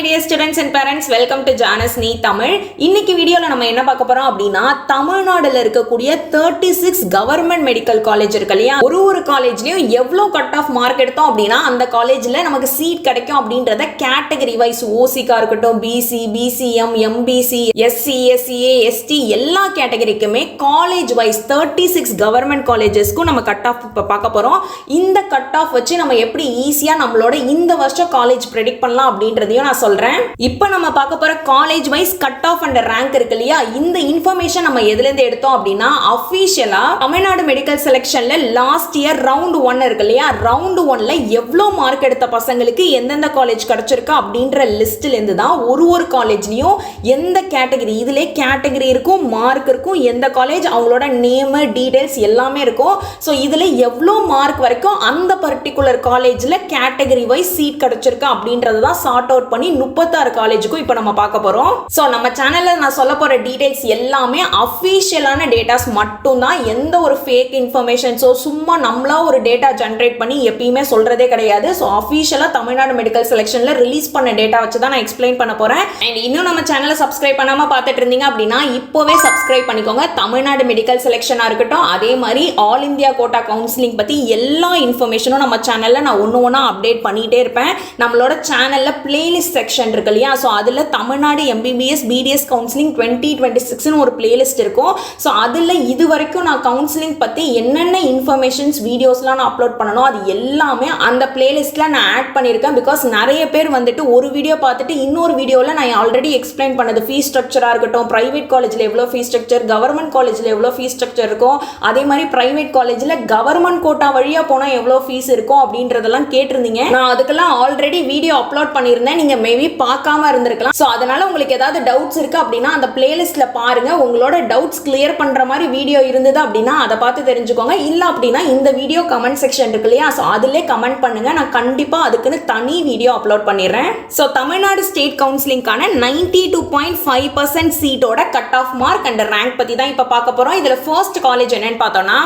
dear students and parents, welcome to Janus Nee Tamil. இன்னைக்கு வீடியோல நம்ம என்ன பார்க்க போறோம் அப்படினா தமிழ்நாடுல இருக்கக்கூடிய 36 கவர்மெண்ட் மெடிக்கல் காலேஜ் இருக்கு இல்லையா, ஒரு காலேஜ்லயும் எவ்வளவு கட் ஆஃப் மார்க் எடுத்தோம் அப்படினா அந்த காலேஜ்ல நமக்கு சீட் கிடைக்கும் அப்படின்றத கேட்டகரி வைஸ் ஓசிக்கா இருக்கட்டும், BC, BCM, MBC, SC, SCA, ST எல்லா கேட்டகரிக்குமே காலேஜ் வைஸ் 36 கவர்மெண்ட் காலேஜஸ்க்கு நம்ம கட் ஆஃப் பார்க்க போறோம். இந்த கட் ஆஃப் வச்சு நம்ம எப்படி ஈஸியா நம்மளோட இந்த வருஷம் காலேஜ் ப்ரெடிக்ட் பண்ணலாம் அப்படின்றதையும் நான் சொல்றேன். இப்போ நம்ம பார்க்க போற college wise cut off and rank இருக்கு இல்லையா, இந்த இன்ஃபர்மேஷன் நம்ம எதுல இருந்து எடுத்தோம் அப்படின்னா அபிஷியலா தமிழ்நாடு மெடிக்கல் செலக்ஷன்ல லாஸ்ட் இயர் ரவுண்ட் 1 இருக்கு இல்லையா, ரவுண்ட் 1ல எவ்வளவு மார்க் எடுத்த பசங்களுக்கு எந்தெந்த காலேஜ் கிடைச்சிருக்கு அப்படின்ற லிஸ்ட்ல இருந்து தான் ஒரு காலேஜ்லயும் எந்த கேட்டகரி, இதுல கேட்டகரி இருக்கும், மார்க் இருக்கும், எந்த காலேஜ் அவங்களோட நேம் டீடைல்ஸ் எல்லாமே இருக்கும். ஸோ இதுல எவ்வளவு மார்க் வரைக்கும் அந்த பர்டிகுலர் காலேஜ்ல கேட்டகரி வைஸ் சீட் கிடைச்சிருக்கு அப்படின்றது தான் சார்ட் அவுட் பண்ணி 36 காலேஜுக்கும் இப்போ நம்ம பார்க்க போறோம். ஸோ நம்ம சேனல்ல நான் சொல்ல போற டீடைல்ஸ் எல்லாமே அஃபிஷியலான டேட்டாஸ் மட்டும் தான், எந்த ஒரு ஃபேக் இன்ஃபர்மேஷன்ஸோ சும்மா நம்மளா ஒரு டேட்டா ஜென்ரேட் பண்ணி எப்பயுமே சொல்றதே கிடையாது. ஸோ அஃபிஷியலா தமிழ்நாடு மெடிக்கல் செலக்ஷன்ல ரிலீஸ் பண்ண டேட்டா வச்சு தான் நான் எக்ஸ்பிளைன் பண்ண போறேன். அண்ட் இன்னும் நம்ம சேனலை சப்ஸ்கிரைப் பண்ணாம பார்த்துட்டு இருந்தீங்க அப்படின்னா இப்போவே சப்ஸ்கிரைப் பண்ணிக்கோங்க. தமிழ்நாடு மெடிக்கல் செலக்ஷனா இருக்கட்டும், அதே மாதிரி ஆல் இந்தியா கோட்டா கவுன்சிலிங் பத்தி எல்லா இன்ஃபர்மேஷனும் நம்ம சேனல்ல நான் ஒன்று அப்டேட் பண்ணிட்டே இருப்பேன். நம்மளோட சேனல்ல பிளேலிஸ்ட் செக்ஷன் இருக்கு இல்லையா, ஸோ அதில் தமிழ்நாடு எம்பிபிஎஸ் பிடிஎஸ் கவுன்சிலிங் 2026 ஒரு பிளேலிஸ்ட் இருக்கும். ஸோ அதில் இது வரைக்கும் நான் கவுன்சிலிங் பற்றி என்னென்ன இன்ஃபர்மேஷன்ஸ் வீடியோஸ்லாம் நான் அப்லோட் பண்ணணும் அது எல்லாமே அந்த பிளேலிஸ்ட்டில் நான் ஆட் பண்ணியிருக்கேன். பிகாஸ் நிறைய பேர் வந்துட்டு ஒரு வீடியோ பார்த்துட்டு இன்னொரு வீடியோவில் நான் ஆல்ரெடி எக்ஸ்பிளைன் பண்ணது ஃபீஸ் ஸ்ட்ரக்சராக இருக்கட்டும், ப்ரைவேட் காலேஜில் எவ்வளோ ஃபீஸ் ஸ்ட்ரக்சர், கவர்மெண்ட் காலேஜில் எவ்வளோ ஃபீஸ் ஸ்ட்ரக்சர் இருக்கும், அதே மாதிரி ப்ரைவேட் காலேஜில் கவர்மெண்ட் கோட்டா வழியாக போனால் எவ்வளோ ஃபீஸ் இருக்கும் அப்படின்றதெல்லாம் கேட்டிருந்தீங்க. நான் அதுக்கெல்லாம் ஆல்ரெடி வீடியோ அப்லோட் பண்ணியிருந்தேன், நீங்க மேபி பார்க்காம இருந்திருக்கலாம். சோ அதனால உங்களுக்கு ஏதாவது டவுட்ஸ் இருக்கு அப்படின்னா அந்த பிளேலிஸ்ட்ல பாருங்க. உங்களோட டவுட்ஸ் கிளியர் பண்ற மாதிரி வீடியோ இருந்தது அப்படின்னா அதை பார்த்து தெரிஞ்சுக்கோங்க. இல்ல அப்படின்னா இந்த வீடியோ கமெண்ட் செக்ஷன் இருக்கு இல்லையா, சோ அதிலே கமெண்ட் பண்ணுங்க, நான் கண்டிப்பா அதுக்குன்னு தனி வீடியோ அப்லோட் பண்ணிடுறேன். சோ தமிழ்நாடு ஸ்டேட் கவுன்சிலிங்கான 92.5% சீட்டோட cut off mark and rank பத்தி தான் இப்ப பார்க்க போறோம். இதுல ஃபர்ஸ்ட் காலேஜ் என்னன்னு பார்த்தோம்னா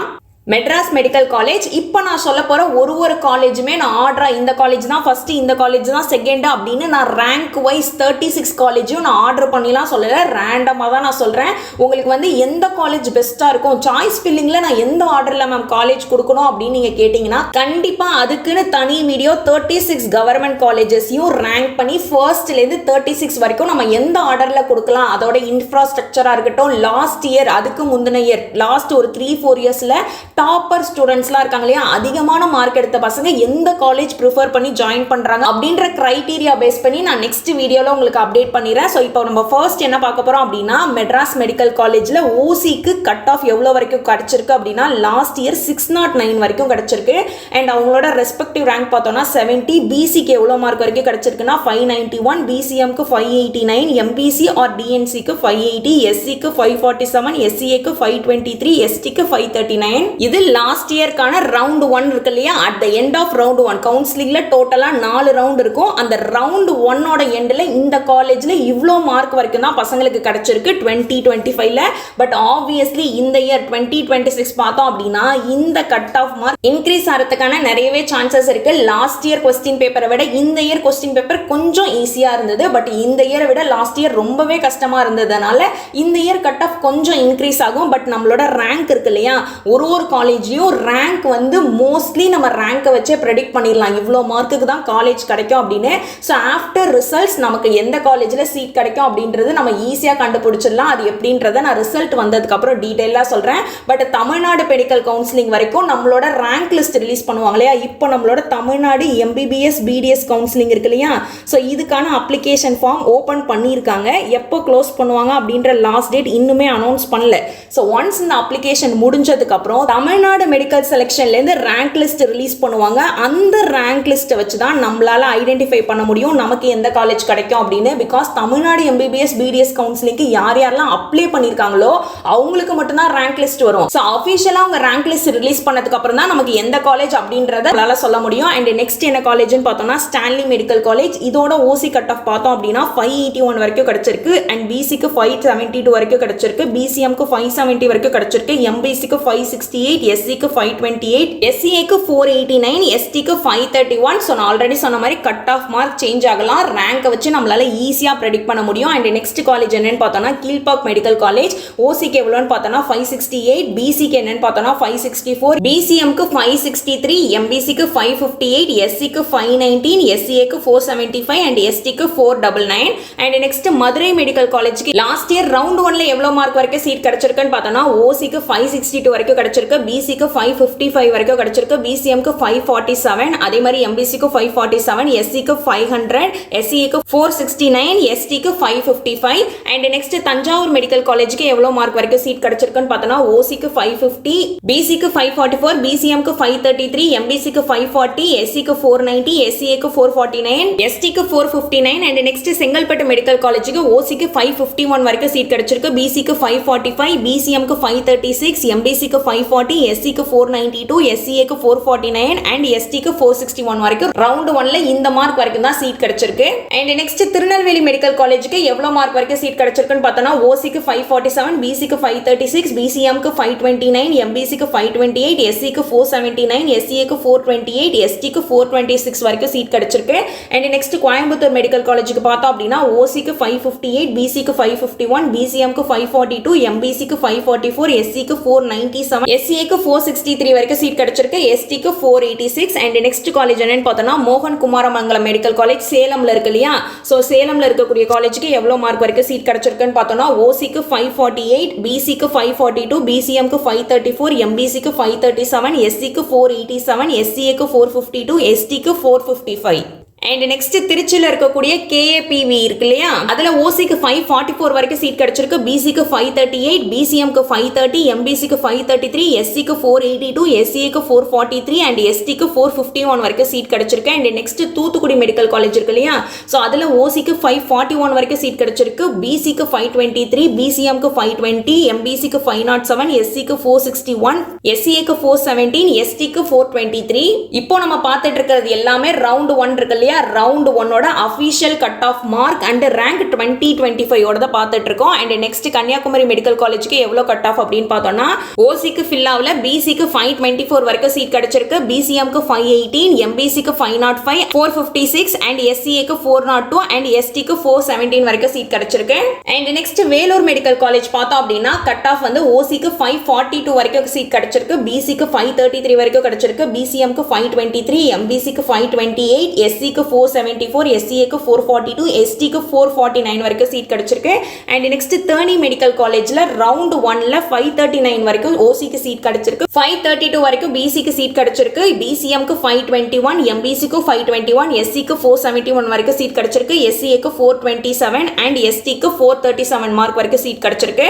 மெட்ராஸ் மெடிக்கல் காலேஜ். இப்போ நான் சொல்ல போகிற ஒரு காலேஜுமே நான் ஆர்டராக இந்த காலேஜ் தான் ஃபஸ்ட்டு, இந்த காலேஜ் தான் செகண்டு அப்படின்னு நான் ரேங்க் வைஸ் 36 காலேஜும் நான் ஆர்டர் பண்ணிலாம் சொல்லலை, ரேண்டமாக தான் நான் சொல்கிறேன். உங்களுக்கு வந்து எந்த காலேஜ் பெஸ்ட்டாக இருக்கும், சாய்ஸ் ஃபில்லிங்கில் நான் எந்த ஆர்டரில் மேம் காலேஜ் கொடுக்கணும் அப்படின்னு நீங்கள் கேட்டிங்கன்னா கண்டிப்பாக அதுக்குன்னு தனி வீடியோ 36 கவர்மெண்ட் காலேஜஸையும் ரேங்க் பண்ணி ஃபர்ஸ்ட்லேருந்து 36 வரைக்கும் நம்ம எந்த ஆர்டரில் கொடுக்கலாம், அதோட இன்ஃப்ராஸ்ட்ரக்சராக இருக்கட்டும், லாஸ்ட் இயர் அதுக்கு முந்தின இயர் லாஸ்ட் ஒரு 3-4 இயர்ஸில் டாப்பர் ஸ்டூடெண்ட்ஸ்லாம் இருக்காங்க இல்லையா, அதிகமான மார்க் எடுத்த பசங்க எந்த காலேஜ் ப்ரிஃபர் பண்ணி ஜாயின் பண்றாங்க அப்படின்ற கிரைட்டீரியா பேஸ் பண்ணி நான் நெக்ஸ்ட் வீடியோல உங்களுக்கு அப்டேட் பண்ணிடுறேன். ஸோ இப்போ நம்ம ஃபர்ஸ்ட் என்ன பார்க்க போறோம் அப்படின்னா மெட்ராஸ் மெடிக்கல் காலேஜ்ல ஓசிக்கு கட் ஆஃப் எவ்வளோ வரைக்கும் கிடைச்சிருக்கு அப்படின்னா லாஸ்ட் இயர் 609 வரைக்கும் கிடைச்சிருக்கு. அண்ட் அவங்களோட ரெஸ்பெக்டிவ் ரேங்க் பார்த்தோம்னா 70, பிசிக்கு எவ்வளோ மார்க் வரைக்கும் கிடைச்சிருக்குன்னா 591, பிசிஎம்க்கு 589, எம்பிசி ஆர் டிஎன்சிக்கு 580, எஸ்சிக்கு 547, எஸ்சிஏக்கு 523, எஸ்டிக்கு 539. இது லாஸ்ட் இயர்க்கான ரவுண்ட் 1 இருக்கு இல்லையா, at the end of round 1 கவுன்சிலிங்ல டோட்டலா 4 ரவுண்ட் இருக்கும். அந்த ரவுண்ட் 1ஓட எண்ட்ல இந்த காலேஜ்ல இவ்ளோ மார்க் வரைக்கும் தான் பசங்களுக்கு கிடைச்சிருக்கு 2025ல. பட் ஆப்வியஸ்லி இந்த இயர் 2026 பார்த்தோம் அப்படின்னா இந்த கட் ஆஃப் மார்க் இன்க்ரீஸ் ஆகிறதுக்கான நிறையவே சான்சஸ் இருக்கு. லாஸ்ட் இயர் கொஸ்டின் பேப்பரை விட இந்த இயர் கொஸ்டின் பேப்பர் கொஞ்சம் ஈஸியா இருந்தது, பட் இந்த இயரை விட லாஸ்ட் இயர் ரொம்பவே கஷ்டமா இருந்ததுனால இந்த இயர் கட் ஆஃப் கொஞ்சம் இன்க்ரீஸ் ஆகும். பட் நம்மளோட ரேங்க் இருக்கு இல்லையா, ஒரு காலேஜ்லயும் ரேங்க் வந்து மோஸ்ட்லி நம்ம ரேங்கை வச்சே ப்ரெடிக்ட் பண்ணிடலாம் இவ்வளோ மார்க்குக்கு தான் காலேஜ் கிடைக்கும் அப்படின்னு. ஸோ ஆஃப்டர் ரிசல்ட்ஸ் நமக்கு எந்த காலேஜில் சீட் கிடைக்கும் அப்படின்றது நம்ம ஈஸியாக கண்டுபிடிச்சிடலாம். அது எப்படின்றத நான் ரிசல்ட் வந்ததுக்கப்புறம் டீட்டெயிலாக சொல்கிறேன். பட் தமிழ்நாடு மெடிக்கல் கவுன்சிலிங் வரைக்கும் நம்மளோட ரேங்க் லிஸ்ட் ரிலீஸ் பண்ணுவாங்க இல்லையா, இப்போ நம்மளோட தமிழ்நாடு எம்பிபிஎஸ் பிடிஎஸ் கவுன்சிலிங் இருக்கு இல்லையா, ஸோ இதுக்கான அப்ளிகேஷன் ஃபார்ம் ஓப்பன் பண்ணியிருக்காங்க. எப்போ க்ளோஸ் பண்ணுவாங்க அப்படின்ற லாஸ்ட் டேட் இன்னுமே அனௌன்ஸ் பண்ணல. ஸோ ஒன்ஸ் இந்த அப்ளிகேஷன் முடிஞ்சதுக்கு அப்புறம் தமிழ்நாடு மெடிக்கல் செலக்ஷன்ல இருந்து ரேங்க் லிஸ்ட் ரிலீஸ் பண்ணுவாங்க. அந்த ரேங்க் லிஸ்ட்டை வச்சு தான் நம்மளால ஐடென்டிஃபை பண்ண முடியும் நமக்கு எந்த காலேஜ் கிடைக்கும் அப்படின்னு. பிகாஸ் தமிழ்நாடு எம்பிபிஎஸ் பிடிஎஸ் கவுன்சிலிங்க்கு யாரெல்லாம் அப்ளை பண்ணிருக்காங்களோ அவங்களுக்கு மட்டும் தான் ரேங்க் லிஸ்ட் வரும். ஸோ அஃபிஷியலா அவங்க ரேங்க் லிஸ்ட் ரிலீஸ் பண்ணதுக்கு அப்புறம் தான் நமக்கு எந்த காலேஜ் அப்படின்றத நம்மளால சொல்ல முடியும். அண்ட் நெக்ஸ்ட் என்ன காலேஜ்னு பார்த்தோம்னா ஸ்டான்லி மெடிக்கல் காலேஜ். இதோட ஓசி கட் ஆஃப் பார்த்தோம் அப்படின்னா 581 வரைக்கும் கிடைச்சிருக்கு. அண்ட் பிசிக்கு 572 வரைக்கும் கிடைச்சிருக்கு, பிசிஎம்க்கு 570 வரைக்கும் கிடைச்சிருக்கு, எம்பிசிக்கு 568, 528, எஸ்சிக்கு 528, எஸ்சிஏக்கு 489, எஸ்டிக்கு 531. ஸோ நான் ஆல்ரெடி சொன்ன மாதிரி கட் ஆஃப் மார்க் சேஞ்ச் ஆகலாம். ரேங்கை வச்சு நம்மளால ஈஸியாக ப்ரெடிக்ட் பண்ண முடியும். அண்ட் நெக்ஸ்ட் காலேஜ் என்னன்னு பார்த்தோம்னா கீழ்பாக் மெடிக்கல் காலேஜ். ஓசிக்கு எவ்வளோன்னு பார்த்தோம்னா 568, பிசிக்கு என்னன்னு பார்த்தோம்னா 564, பிசிஎம்க்கு 563, எம்பிசிக்கு 558, எஸ்சிக்கு 519, எஸ்சிஏக்கு 475 அண்ட் எஸ்டிக்கு 499. அண்ட் நெக்ஸ்ட் மதுரை மெடிக்கல் காலேஜ்க்கு லாஸ்ட் இயர் ரவுண்ட் 1ல எவ்வளவு மார்க் வரைக்கும் சீட் கிடைச்சிருக்குன்னு பார்த்தோம்னா ஓசிக்கு 562 வரைக்கும் கிடைச்சிருக்கு, பிசிக்கு 555 வரைக்கும் கிடைச்சிருக்கு, பிசிஎம்க்கு 547, அதே மாதிரி எம்பிசிக்கு 547, எஸ்சிக்கு 500, எஸ்சிஏக்கு 469, எஸ்டிக்கு 555. அண்ட் நெக்ஸ்ட் தஞ்சாவூர் மெடிக்கல் காலேஜ்க்கு எவ்வளவு மார்க் வரைக்கும் சீட் கிடைச்சிருக்குன்னு பார்த்தோம்னா ஓசிக்கு 550, பிசிக்கு 544, பிசிஎம்க்கு 533, எம்பிசிக்கு 540, எஸ்சிக்கு 490, எஸ்சிஏக்கு 449, எஸ்டிக்கு 459. அண்ட் நெக்ஸ்ட் செங்கல்பட்டு மெடிக்கல் காலேஜுக்கு ஓசிக்கு 551 வரைக்கும் சீட் கிடைச்சிருக்கு, பிசிக்கு 545, பிசிஎம்க்கு 536, எம்பிசிக்கு 540, எஸ்சிக்கு 492, எஸ்சிஏக்கு 449 அண்ட் எஸ்டிக்கு 461 வரைக்கும் ரவுண்ட் 1ல இந்த மார்க் வரைக்கும் தான் சீட் கிடைச்சிருக்கு. அண்ட் நெக்ஸ்ட் திருநெல்வேலி மெடிக்கல் காலேஜுக்கு எவ்வளவு மார்க் வரைக்கும் சீட் கிடைச்சிருக்குன்னு பார்த்தோம்னா ஓசிக்கு 547, பிசிக்கு 536, பிசிஎம்க்கு 529, எம்பிசிக்கு 528, எஸ்சிக்கு 479, எஸ்சிஏக்கு 428, எஸ்டிக்கு 426 வரைக்கும் சீட் கிடைச்சிருக்கு. அண்ட் நெக்ஸ்ட் கோயம்புத்தூர் மெடிக்கல் காலேஜுக்கு பார்த்தோம் அப்படின்னா ஓசிக்கு 558, பிசிக்கு 551, பிசிஎம்க்கு 542, எம்பிசிக்கு 544, எஸ்சிக்கு 497, எஸ்சிஏக்கு 463 வரைக்கும் சீட் கிடைச்சிருக்கு, எஸ்டிக்கு 486. அண்ட் நெக்ஸ்ட் காலேஜ் என்னன்னு பார்த்தோம்னா மோகன் குமாரமங்கலம் மெடிக்கல் காலேஜ் சேலம்ல இருக்கு இல்லையா. ஸோ சேலம்ல இருக்கக்கூடிய காலேஜுக்கு எவ்வளவு மார்க் வரைக்கும் சீட் கிடைச்சிருக்குன்னு பார்த்தோம்னா ஓசிக்கு 548, பிசிக்கு 542, பிசிஎம்க்கு 534, எம்பிசிக்கு 537, எஸ்சிக்கு 487, எஸ்சிஏக்கு 452, எஸ்டிக்கு 455. அண்ட் நெக்ஸ்ட் திருச்சியில் இருக்கக்கூடிய கேஏபிவி இருக்கு இல்லையா, அதுல ஓசிக்கு 544 வரைக்கும் சீட் கிடைச்சிருக்கு, பிசிக்கு 538, பிசிஎம்க்கு 530, எம்பிசிக்கு 533, எஸ்சிக்கு 482, எஸ்சிஏக்கு 443 அண்ட் எஸ்டிக்கு 451 வரைக்கும் சீட் கிடைச்சிருக்கு. And next Thoothukudi medical college இருக்கு இல்லையா, ஸோ அதுல ஓசிக்கு 541 வரைக்கும் சீட் கிடைச்சிருக்கு, பிசிக்கு 523, பிசிஎம்க்கு 520, எம்பிசிக்கு 507, எஸ்சிக்கு 461, எஸ்சிஏக்கு 417, எஸ்டிக்கு 423. இப்போ நம்ம பார்த்துட்டு இருக்கிறது எல்லாமே ரவுண்ட் 1 இருக்கு இல்லையா, ரவுண்ட் 1ஓட official cut off mark and rank 2025 ஓட தான் பார்த்துட்டு இருக்கோம். அண்ட் நெக்ஸ்ட் கன்னியாகுமரி மெடிக்கல் காலேஜுக்கு எவ்வளவு கட் ஆஃப் அப்படின்னு பார்த்தோம்னா ஓசிக்கு ஃபில்லாவில் பிசிக்கு 524 வரைக்கும் சீட் கிடைச்சிருக்கு, பிசிஎம்க்கு 518, எம்பிசிக்கு 505, 456 அண்ட் எஸ்சிஏக்கு 402 அண்ட் எஸ்டிக்கு 417 வரைக்கும் சீட் கிடைச்சிருக்கு. And next Vellore medical college பார்த்தோம் அப்படின்னா கட் ஆஃப் வந்து ஓசிக்கு 542 வரைக்கும் சீட் கிடைச்சிருக்கு, பிசிக்கு 533 வரைக்கும் கிடைச்சிருக்கு, பிசிஎம்க்கு 523, எம்பிசிக்கு 528, எஸ்சிக்கு 474, எஸ்சிஏக்கு 442, எஸ்டிக்கு 449 வரைக்கும் சீட் கிடைச்சிருக்கு. அண்ட் நெக்ஸ்ட் தேனி மெடிக்கல் காலேஜ்ல ரவுண்ட் 1ல 539 வரைக்கும் ஓசிக்கு சீட் கிடைச்சிருக்கு, 532 வரைக்கும் பிசிக்கு சீட் கிடைச்சிருக்கு, பிசிஎம்க்கு 521, எம்பிசிக்கு 521, எஸ்சிக்கு 471 வரைக்கும் சீட் கிடைச்சிருக்கு, எஸ்சிஏக்கு 427 அண்ட் எஸ்டிக்கு 437 மார்க் வரைக்கும் சீட் கிடைச்சிருக்கு.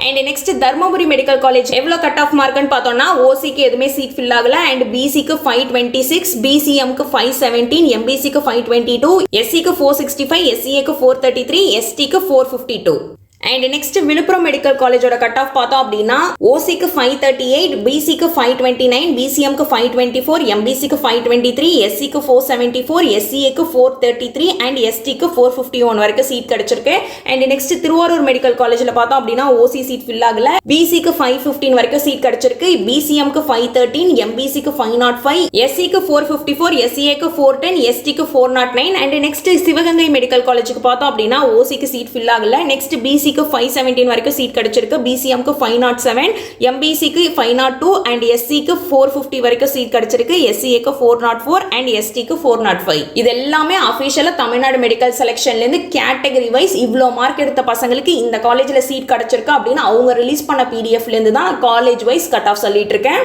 And next Dharmapuri medical college எவ்வளவு கட் ஆஃப் மார்க்னு பார்த்தோம்னா ஓசிக்கு எதுவுமே சீட் ஃபில் ஆகல, அண்ட் பிசிக்கு 526, பிசிஎம்க்கு 517, எம்பிசிக்கு 522, எஸ்சிக்கு 465, எஸ்சிஏக்கு 433, எஸ்டிக்கு 452. அண்ட் நெக்ஸ்ட் விழுப்புரம் மெடிக்கல் காலேஜோட கட் ஆஃப் பார்த்தோம் அப்படின்னா ஓசிக்கு 538, பிசிக்கு 529, பிசிஎம்க்கு 524, எம்பிசிக்கு 523, எஸ்சிக்கு 474, எஸ்சிஏக்கு 433 அண்ட் எஸ்டிக்கு 451 வரைக்கும் சீட் கிடைச்சிருக்கு. அண்ட் நெக்ஸ்ட் திருவாரூர் மெடிக்கல் காலேஜ்ல பார்த்தோம் அப்படின்னா ஓசி சீட் ஃபில் ஆகல, பிசிக்கு 515 வரைக்கும் சீட் கிடைச்சிருக்கு, பிசிஎம்க்கு 513, எம்பிசிக்கு 505, எஸ்சிக்கு 454, எஸ்சிஏக்கு 410, எஸ்டிக்கு 409. அண்ட் நெக்ஸ்ட் சிவகங்கை மெடிக்கல் காலேஜுக்கு பார்த்தோம் அப்படின்னா ஓசிக்கு சீட் ஃபில் ஆகல, நெக்ஸ்ட் பிசி 517 வரைக்கும் சீட் கிடைச்சிருக்கு, பிசிஎம்க்கு 507, எம்பிசிக்கு 502 அண்ட் எஸ்சிக்கு 450 வரைக்கும் சீட் கிடைச்சிருக்கு, எஸ்சிஏக்கு 404 அண்ட் எஸ்டிக்கு 405. இது எல்லாமே அபிஷியலா தமிழ்நாடு மெடிக்கல் செலக்ஷன்ல இருந்து கேட்டகரி வைஸ் இவ்ளோ மார்க் எடுத்த பசங்களுக்கு இந்த காலேஜ்ல சீட் கிடைச்சிருக்கு அப்படின்னு அவங்க ரிலீஸ் பண்ண பிடிஎஃப்ல இருந்து தான் காலேஜ் வைஸ் கட் ஆஃப் சொல்லிட்டு இருக்கேன்.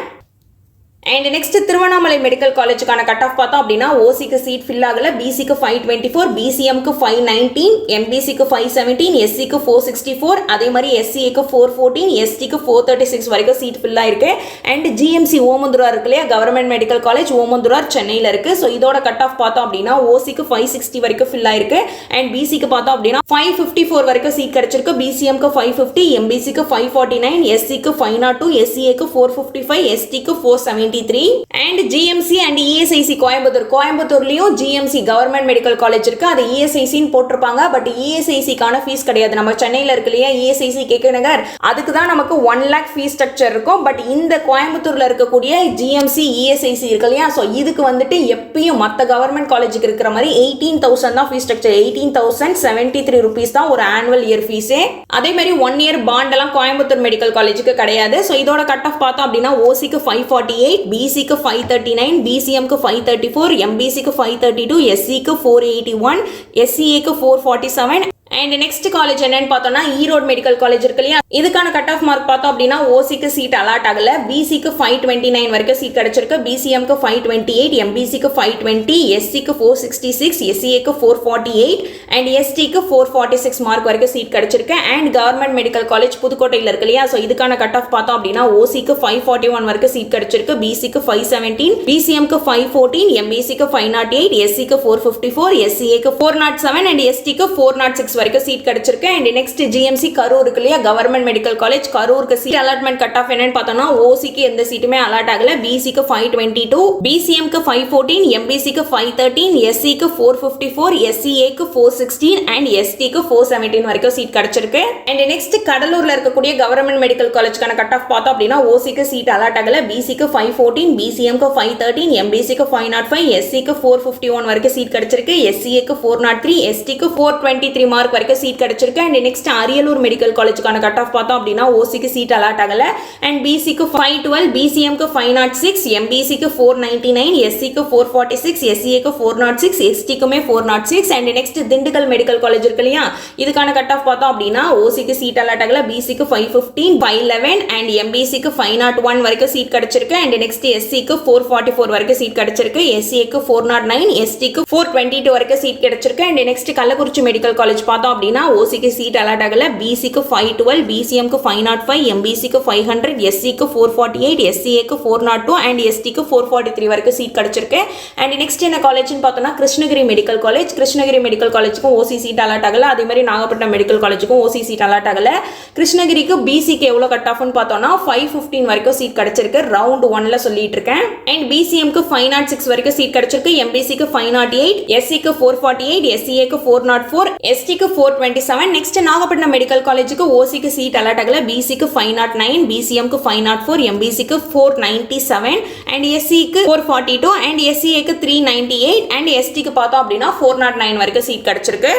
அண்ட் நெக்ஸ்ட் திருவண்ணாமலை மெடிக்கல் காலேஜுக்கான கட் ஆஃப் பார்த்தோம் அப்படின்னா ஓசிக்கு சீட் ஃபில் ஆகல, பிசிக்கு 524, பிசிஎம்க்கு 519, எம்பிசிக்கு 517, எஸ்சிக்கு 464, அதே மாதிரி எஸ்சிஏக்கு 414, எஸ்டிக்கு 436 வரைக்கும் சீட் ஃபில் ஆயிருக்கு. அண்ட் ஜிஎம்சி ஓமந்துரார் இருக்கு இல்லையா, கவர்மெண்ட் மெடிக்கல் காலேஜ் ஓமந்துரார் சென்னையில் இருக்கு. ஸோ இதோட கட் ஆஃப் பார்த்தோம் அப்படின்னா ஓசிக்கு 560 வரைக்கும் ஃபில் ஆயிருக்கு, அண்ட் பிசிக்கு பார்த்தோம் அப்படின்னா 554 வரைக்கும் சீட் கிடைச்சிருக்கு, பிசிஎம்க்கு 550, எம்பிசிக்கு 549, எஸ்சிக்கு 502, எஸ்சிஏக்கு 455, எஸ்டிக்கு 470 93 and GMC and ESIC கோயம்புத்தூர்லயும் GMC government medical college இருக்கு. அது ESIC ன்னு போட்டிருப்பாங்க. பட் ESIC கான ஃபீஸ் கிடையாது. நம்ம சென்னையில இருக்கு இல்லையா ESIC KK நகர், அதுக்கு தான் நமக்கு 1 lakh ஃபீஸ் ஸ்ட்ரக்சர் இருக்கும். பட் இந்த கோயம்புத்தூர்ல இருக்கக்கூடிய GMC ESIC இருக்கு இல்லையா, ஸோ இதுக்கு வந்துட்டு எப்பயும் மற்ற கவர்மெண்ட் காலேஜுக்கு இருக்கிற மாதிரி 18,000 தான் ஃபீஸ் ஸ்ட்ரக்சர். 18,073 rupees தான் ஒரு ஆனுவல் இயர் ஃபீஸே. அதே மாதிரி 1 year பாண்ட் எல்லாம் கோயம்புத்தூர் மெடிக்கல் காலேஜுக்கு கிடையாது. ஸோ இதோட கட் ஆஃப் பார்த்தோம் அப்படின்னா OCக்கு 548, BCக்கு 539, BCMக்கு 534, MBCக்கு 532, SCக்கு 481, SCAக்கு 447. அண்ட் நெக்ஸ்ட் காலேஜ் என்னன்னு பார்த்தோம்னா ஈரோடு மெடிக்கல் காலேஜ் இருக்கு இல்லையா, இதுக்கான கட் ஆஃப் மார்க் பார்த்தோம் அப்படின்னா OCக்கு சீட் அலாட் ஆகல. BCக்கு 529 வரைக்கும் சீட் கிடைச்சிருக்கு. BCMக்கு 528, MBCக்கு 520, SCக்கு 466, SCAக்கு 448 அண்ட் STக்கு 446 மார்க் வரைக்கும் சீட் கிடைச்சிருக்கு. அண்ட் கவர்மெண்ட் மெடிக்கல் காலேஜ் புதுக்கோட்டையில் இருக்கு இல்லையா, ஸோ இதுக்கான கட் ஆஃப் பார்த்தோம் அப்படின்னா OCக்கு 541 வரைக்கும் சீட் கிடைச்சிருக்கு. BCக்கு 517, BCMக்கு 514, MBCக்கு 508, SCக்கு 454, SCAக்கு 407 அண்ட் STக்கு 406 வரைக்கும் சீட் கிடைச்சிருக்கு. அண்ட் நெக்ஸ்ட் GMC கரூர் இருக்கு இல்லையா, கவர்மெண்ட் மெடிக்கல் காலேஜ் கரூருக்கு சீட் அலாட்மெண்ட் கட் ஆஃப் என்னன்னு பார்த்தோம்னா OCக்கு எந்த சீட்டுமே அலாட் ஆகல. BCக்கு 522, BCMக்கு 514, MBCக்கு 513, SCக்கு 454, SCAக்கு 416 அண்ட் STக்கு 417 வரைக்கும் சீட் கிடைச்சிருக்கு. அண்ட் நெக்ஸ்ட் கடலூர்ல இருக்கக்கூடிய கவர்மெண்ட் மெடிக்கல் காலேஜ்க்கான கட் ஆஃப் பார்த்தோம் அப்படின்னா OCக்கு சீட் அலாட் ஆகல. BCக்கு 514, BCMக்கு 513, MBCக்கு 505, SCக்கு 451 வரைக்கும் சீட் கிடைச்சிருக்கு. SCAக்கு 403, STக்கு 423 மார்க் வரைக்கும் சீட் கிடைச்சிருக்கு. அண்ட் நெக்ஸ்ட் அரியலூர் மெடிக்கல் காலேஜ்க்கான கட் ஆஃப் பார்த்தோம் அப்படின்னா OCக்கு சீட் அலாட் ஆகல. அண்ட் BCக்கு 512, BCMக்கு 506, MBCக்கு 499, SCக்கு 446, SCAக்கு 406, STக்குமே 406. And next Dindigul medical college இருக்கு இல்லையா, இதுக்கான கட் ஆஃப் பார்த்தோம் அப்படின்னா OCக்கு சீட் அலாட் ஆகல. BCக்கு 515, 511 அண்ட் MBCக்கு 501 வரைக்கும் சீட் கிடைச்சிருக்கு. அண்ட் நெக்ஸ்ட் SCக்கு 444 வரைக்கும் சீட் கிடைச்சிருக்கு. SCAக்கு 409, STக்கு 422 வரைக்கும் சீட் கிடைச்சிருக்கு. And next Kallakurichi medical college பார்த்தோம் அப்படின்னா OCக்கு சீட் அலாட் ஆகல. BCக்கு 512, BCMக்கு 505, MBCக்கு 500, SCக்கு 448, SCAக்கு 402 அண்ட் STக்கு 443 வரைக்கும் சீட் கிடைச்சிருக்கு. அண்ட் நெக்ஸ்ட் என்ன காலேஜ்னு பார்த்தோம்னா Krishnagiri medical college. Krishnagiri medical காலேஜுக்கும் OC சீட் அலாட் ஆகல. அதே மாதிரி நாகப்பட்டினம் மெடிக்கல் காலேஜுக்கும் OC சீட் அலாட் ஆகல. கிருஷ்ணகிரிக்கு BCக்கு எவ்வளவு கட் ஆஃப்னு பார்த்தோம்னா 515 வரைக்கும் சீட் கிடைச்சிருக்கு. ரவுண்ட் 1ல சொல்லிட்டு இருக்கேன். அண்ட் BCMக்கு 506 வரைக்கும் சீட் கிடைச்சிருக்கு. MBCக்கு 508, SCக்கு 448, SCAக்கு 404, STக்கு 427. நெக்ஸ்ட் நாகப்பட்டினம் மெடிக்கல் காலேஜுக்கு OCக்கு சீட் அலாட் ஆகல. BCக்கு 509, BCMக்கு 504, MBCக்கு 497 அண்ட் SCக்கு 442 அண்ட் SCAக்கு 398 அண்ட் STக்கு பார்த்தோம் அப்படின்னா 409 வரைக்கும் சீட் கிடைச்சிருக்கு.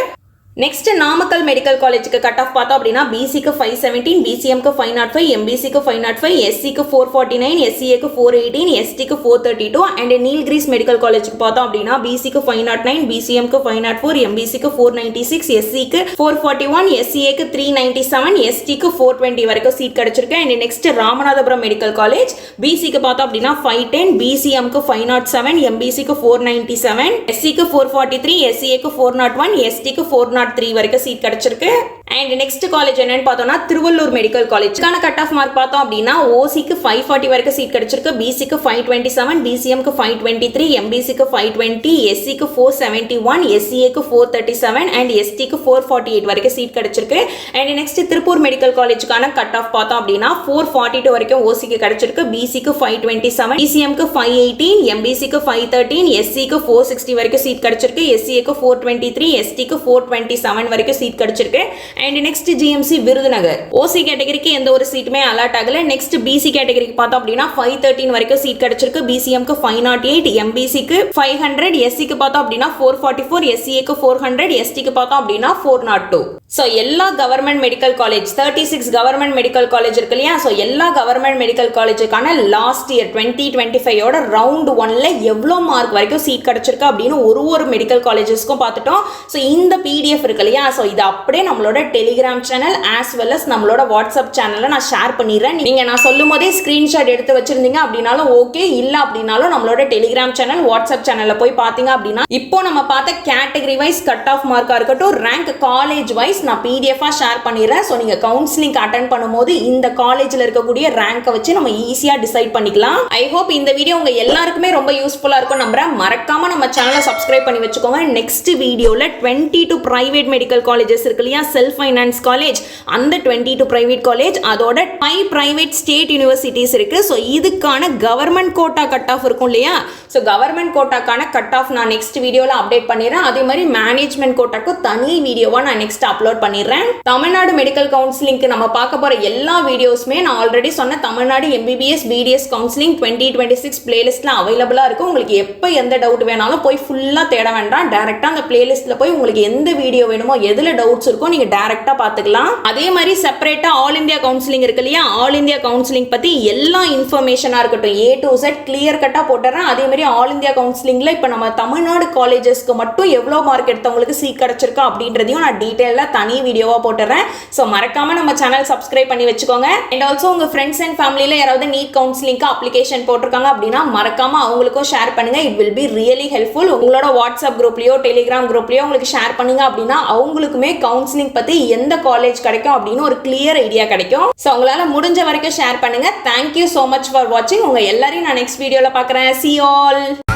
நெக்ஸ்ட் நாமக்கல் மெடிக்கல் காலேஜுக்கு கட் ஆஃப் பார்த்தோம் அப்படின்னா BCக்கு 517, BCMக்கு 505, MBCக்கு 505, SCக்கு 449, SCAக்கு 418, STக்கு 432 அண்ட் நீல்கிரிஸ் மெடிக்கல் காலேஜுக்கு பார்த்தோம் அப்படின்னா BCக்கு 509, BCMக்கு 504, MBCக்கு 496, SCக்கு 441, SCAக்கு 397, STக்கு 420 வரைக்கும் சீட் கிடைச்சிருக்கு. And next Ramanathapuram medical college BCக்கு பார்த்தோம் அப்படின்னா 510, BCMக்கு 507, MBCக்கு 497, SCக்கு 443, SCAக்கு 401, STக்கு 403 வரைக்கும் சீட் கிடைச்சிருக்கு. அண்ட் நெக்ஸ்ட் காலேஜ் என்னன்னு பார்த்தோம்னா திருவள்ளூர் மெடிக்கல் காலேஜ்க்கான கட் ஆஃப் மார்க் பார்த்தோம் அப்படின்னா OCக்கு 540 வரைக்கும் சீட் கிடைச்சிருக்கு. BCக்கு 527, BCMக்கு 523, MBCக்கு 520, SCக்கு 471, SCAக்கு 437 அண்ட் STக்கு 448 வரைக்கும் சீட் கிடைச்சிருக்கு. அண்ட் நெக்ஸ்ட் திருப்பூர் மெடிக்கல் காலேஜ்க்கான கட் ஆஃப் பார்த்தோம் அப்படின்னா 442 வரைக்கும் OCக்கு கிடைச்சிருக்கு. BCக்கு 527, BCMக்கு 518, MBCக்கு 513, SCக்கு 460 வரைக்கும் சீட் கிடைச்சிருக்கு. SCAக்கு 423, STக்கு 427 வரைக்கும் சீட் கிடைச்சிருக்கு. And next GMC Virudhunagar OC கேட்டகரிக்கு எந்த ஒரு சீட்டுமே அலாட் ஆகல. நெக்ஸ்ட் BC கேட்டகரிக்கு பார்த்தோம் அப்படின்னா 513 வரைக்கும் சீட் கிடைச்சிருக்கு. BCMக்கு 508, MBCக்கு 500, SCக்கு பார்த்தோம் அப்படின்னா 444, SCAக்கு 400, STக்கு பார்த்தோம் அப்படின்னா 402. ஸோ எல்லா government medical college 36 government medical college இருக்கு இல்லையா, ஸோ எல்லா கவர்மெண்ட் மெடிக்கல் காலேஜுக்கான லாஸ்ட் இயர் 2025 ரவுண்ட் 1ல எவ்வளோ மார்க் வரைக்கும் சீட் கிடைச்சிருக்கு அப்படின்னு ஒரு மெடிக்கல் காலேஜஸ்க்கும் பார்த்துட்டோம். ஸோ இந்த PDF இருக்கு இல்லையா, ஸோ இது அப்படியே நம்மளோட Telegram channel as well as நம்மளோட வாட்ஸ்அப் சேனலில் நான் ஷேர் பண்ணிடுறேன். நீங்கள் நான் சொல்லும் போதே ஸ்க்ரீன்ஷாட் எடுத்து வச்சிருந்தீங்க அப்படின்னாலும் ஓகே, இல்லை அப்படின்னாலும் நம்மளோட டெலிகிராம் சேனல் வாட்ஸ்அப் சேனலில் போய் பார்த்தீங்க அப்படின்னா இப்போ நம்ம பார்த்த கேட்டகரி வைஸ் கட் ஆஃப் மார்க்காக இருக்கட்டும், ரேங்க் காலேஜ் வைஸ் நான் PDF-ஆ ஷேர் பண்ணிடுறேன். ஸோ நீங்கள் கவுன்சிலிங் அட்டென்ட் பண்ணும்போது இந்த காலேஜில் இருக்கக்கூடிய ரேங்கை வச்சு நம்ம ஈஸியாக டிசைட் பண்ணிக்கலாம். ஐ ஹோப் இந்த வீடியோ உங்கள் எல்லாருக்குமே ரொம்ப யூஸ்ஃபுல்லாக இருக்கும் நம்புறேன். மறக்காம நம்ம சேனலை சப்ஸ்கிரைப் பண்ணி வச்சுக்கோங்க. நெக்ஸ்ட் வீடியோவில் 22 பிரைவேட் பிரைவேட் மெடிக்கல் காலேஜஸ் இருக்கு இல்லையா, செல்ஃப் ஃபைனான்ஸ் காலேஜ், அந்த 22 பிரைவேட் காலேஜ், அதோட 5 பிரைவேட் ஸ்டேட் யூனிவர்சிட்டிஸ் இருக்கு. ஸோ இதுக்கான கவர்மெண்ட் கோட்டா கட் ஆஃப் இருக்கும் இல்லையா, ஸோ கவர்மெண்ட் கோட்டாக்கான கட் ஆஃப் நான் நெக்ஸ்ட் வீடியோவில் அப்டேட் பண்ணிடுறேன். அதே மாதிரி மேனேஜ்மெண்ட் கோட்டாக்கும் தனி வீடியோவாக நான் நெக்ஸ்ட் அப்லோட் பண்ணிடுறேன். தமிழ்நாடு மெடிக்கல் கவுன்சிலிங்க்கு நம்ம பார்க்க போகிற எல்லா வீடியோஸுமே நான் ஆல்ரெடி சொன்ன தமிழ்நாடு MBBS BDS கவுன்சிலிங் 2026 பிளேலிஸ்ட்டில் அவைலபிளாக இருக்கும். உங்களுக்கு எப்போ எந்த டவுட் வேணாலும் போய் ஃபுல்லாக தேட வேண்டாம், டேரெக்டாக அந்த பிளேலிஸ்ட்டில் போய் உங்களுக்கு எந்த வீடியோ வேணுமோ, எதில் டவுட்ஸ் இருக்கோ நீங்கள் டேரெக்டாக பார்த்துக்கலாம். அதே மாதிரி செப்பரேட்டாக ஆல் இந்தியா கவுன்சிலிங் இருக்கு இல்லையா, ஆல் இந்தியா கவுன்சிலிங் பற்றி எல்லா இன்ஃபர்மேஷனாக இருக்கட்டும் A to Z கிளியர் கட்டாக போட்டுறேன். அதே மாதிரி ஆல் இந்தியா கவுன்சிலிங்கில் இப்போ நம்ம தமிழ்நாடு காலேஜஸ்க்கு மட்டும் எவ்வளோ மார்க் எடுத்தவங்களுக்கு சீட் கிடச்சிருக்கா அப்படின்றதையும் நான் டீட்டெயிலாக தனி வீடியோவாக போட்டுறேன். ஸோ மறக்காமல் நம்ம சேனல் சப்ஸ்கிரைப் பண்ணி வச்சுக்கோங்க. அண்ட் ஆல்சோ உங்கள் ஃப்ரெண்ட்ஸ் அண்ட் ஃபேமிலியில் யாராவது நீட் கவுன்சிலிங்க்கு அப்ளிகேஷன் போட்டிருக்காங்க அப்படின்னா மறக்காமல் அவங்களுக்கும் ஷேர் பண்ணுங்கள். It will be really helpful. உங்களோட வாட்ஸ்அப் குரூப்லையோ டெலிகிராம் குரூப்லையோ உங்களுக்கு ஷேர் பண்ணுங்க அப்படின்னா அவங்களுக்குமே கவுன்சிலிங் பற்றி எந்த காலேஜ் கிடைக்கும் அப்படின்னு ஒரு கிளியர் ஐடியா கிடைக்கும். ஸோ உங்களால் முடிஞ்ச வரைக்கும் ஷேர் பண்ணுங்கள். தேங்க்யூ ஸோ மச் ஃபார் வாட்சிங். உங்கள் எல்லாரையும் நான் நெக்ஸ்ட் வீடியோவில் பார்க்குறேன். See you all.